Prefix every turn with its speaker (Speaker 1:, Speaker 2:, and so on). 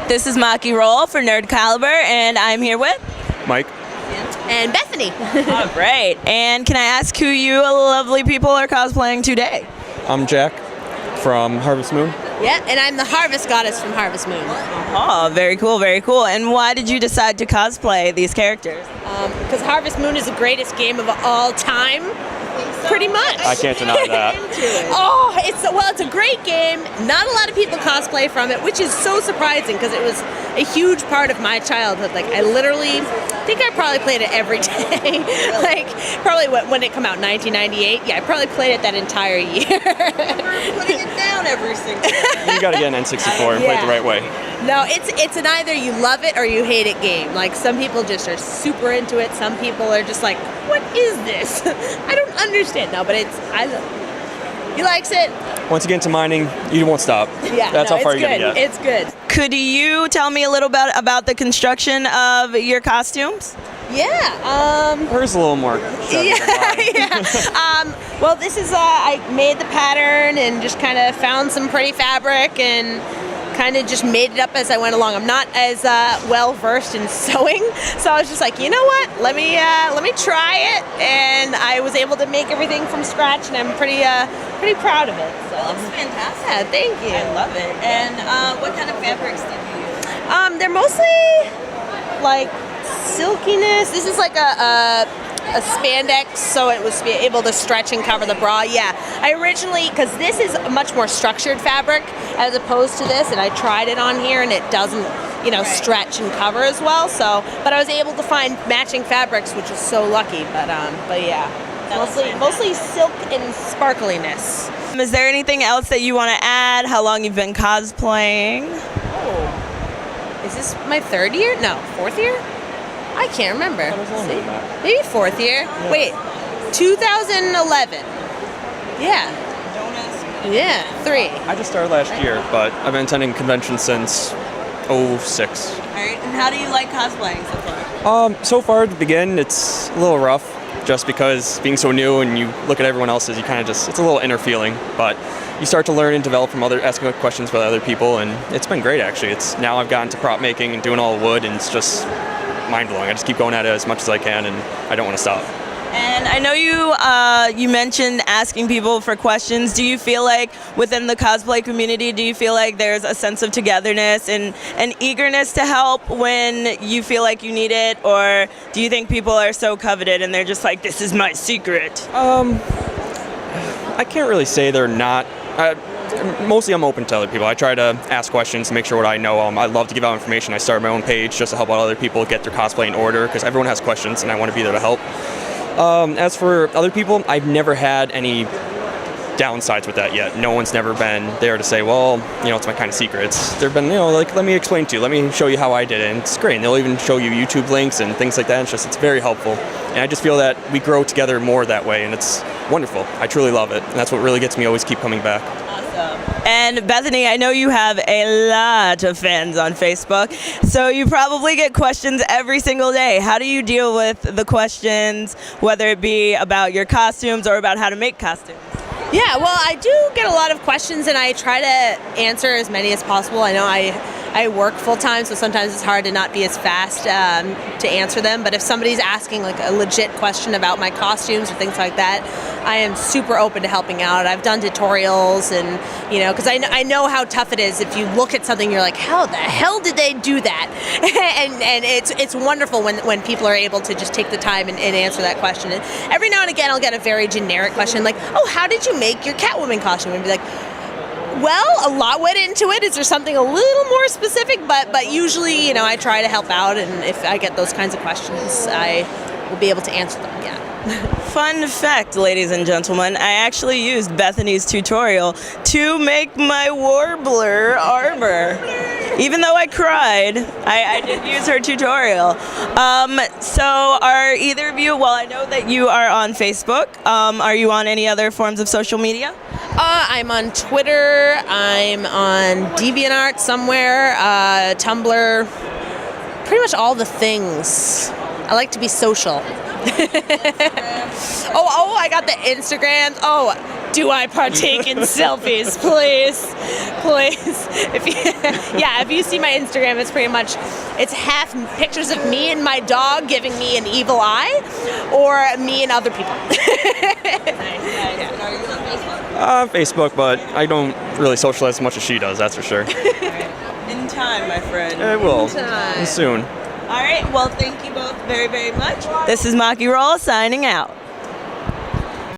Speaker 1: This is Maki Roll for Nerd Caliber, and I'm here with
Speaker 2: Mike.
Speaker 3: And Bethany.
Speaker 1: All right. And can I ask who you lovely people are cosplaying today?
Speaker 2: I'm Jack from Harvest Moon.
Speaker 3: Yeah, and I'm the Harvest Goddess from Harvest Moon.
Speaker 1: Oh, very cool, very cool. And why did you decide to cosplay these characters?
Speaker 3: Because Harvest Moon is the greatest game of all time. Pretty much.
Speaker 2: I can't deny that.
Speaker 3: Oh, it's a great game. Not a lot of people cosplay from it, which is so surprising because it was a huge part of my childhood. Like I literally think I probably played it every day. Like probably when it came out, 1998. Yeah, I probably played it that entire year.
Speaker 1: Putting it down every single day.
Speaker 2: You gotta get an N64 and play it the right way.
Speaker 3: No, it's an either you love it or you hate it game. Like some people just are super into it. Some people are just like, what is this? I don't understand. No, but I love it. He likes it.
Speaker 2: Once you get into mining, you won't stop.
Speaker 3: Yeah,
Speaker 2: That's how far you're gonna get.
Speaker 3: It's good.
Speaker 1: Could you tell me a little bit about the construction of your costumes?
Speaker 3: Yeah.
Speaker 2: Hers a little more.
Speaker 3: Yeah. Well, this is I made the pattern and just kind of found some pretty fabric and kind of just made it up as I went along. I'm not as well versed in sewing, so I was just like, you know what? Let me try it, and I was able to make everything from scratch, and I'm pretty proud of it. So.
Speaker 1: It looks fantastic.
Speaker 3: Yeah, thank you.
Speaker 1: I love it. And what kind of fabrics did you use?
Speaker 3: They're mostly like silkiness. This is like a spandex, so it was able to stretch and cover the bra. Yeah, I originally, because this is a much more structured fabric as opposed to this, and I tried it on here and it doesn't, stretch and cover as well. So, but I was able to find matching fabrics, which is so lucky. But yeah, mostly silk and sparkliness.
Speaker 1: Is there anything else that you want to add? How long you've been cosplaying?
Speaker 3: Oh, is this my third year? No, fourth year? I can't remember. Maybe fourth year. Yeah. Wait, 2011. Yeah.
Speaker 1: Don't ask me.
Speaker 3: Yeah, 3.
Speaker 2: I just started last year, but I've been attending conventions since 06.
Speaker 1: All right. And how do you like cosplaying so far?
Speaker 2: So far to begin, it's a little rough, just because being so new and you look at everyone else's, you kind of it's a little inner feeling, but you start to learn and develop from asking questions with other people, and it's been great actually. Now I've gotten to prop making and doing all wood, and it's just mind-blowing. I just keep going at it as much as I can, and I don't want to stop.
Speaker 1: And I know you mentioned asking people for questions. Do you feel like within the cosplay community, do you feel like there's a sense of togetherness and an eagerness to help when you feel like you need it? Or do you think people are so coveted and they're just like, this is my secret?
Speaker 2: I can't really say they're not. Mostly I'm open to other people. I try to ask questions to make sure what I know. I love to give out information. I started my own page just to help out other people get their cosplay in order because everyone has questions and I want to be there to help. As for other people, I've never had any downsides with that yet. No one's never been there to say, well, it's my kind of secrets. They've been, like, let me explain to you. Let me show you how I did it. And it's great. And they'll even show you YouTube links and things like that. It's very helpful. And I just feel that we grow together more that way. And it's wonderful. I truly love it. And that's what really gets me always keep coming back.
Speaker 1: And Bethany, I know you have a lot of fans on Facebook, so you probably get questions every single day. How do you deal with the questions, whether it be about your costumes or about how to make costumes?
Speaker 3: Yeah, well, I do get a lot of questions, and I try to answer as many as possible. I know I work full-time, so sometimes it's hard to not be as fast to answer them. But if somebody's asking like a legit question about my costumes or things like that, I am super open to helping out. I've done tutorials, and because I know how tough it is. If you look at something, you're like, how the hell did they do that? and it's wonderful when people are able to just take the time and answer that question. And every now and again, I'll get a very generic question like, oh, how did you make your Catwoman costume? And be like, well, a lot went into it. Is there something a little more specific? But usually, I try to help out, and if I get those kinds of questions, I will be able to answer them. Yeah.
Speaker 1: Fun fact, ladies and gentlemen, I actually used Bethany's tutorial to make my Warbler armor. Even though I cried, I did use her tutorial. So are either of you, well, I know that you are on Facebook. Are you on any other forms of social media?
Speaker 3: I'm on Twitter. I'm on DeviantArt somewhere, Tumblr, pretty much all the things. I like to be social. Oh, I got the Instagrams. Oh, do I partake in selfies? Please. If you see my Instagram, it's half pictures of me and my dog giving me an evil eye, or me and other people.
Speaker 1: And are you on Facebook?
Speaker 2: Facebook, but I don't really socialize as much as she does, that's for sure.
Speaker 1: In time, my friend.
Speaker 2: I will.
Speaker 3: Time.
Speaker 2: Soon.
Speaker 1: All right, well, thank you both very, very much. This is Maki Roll signing out.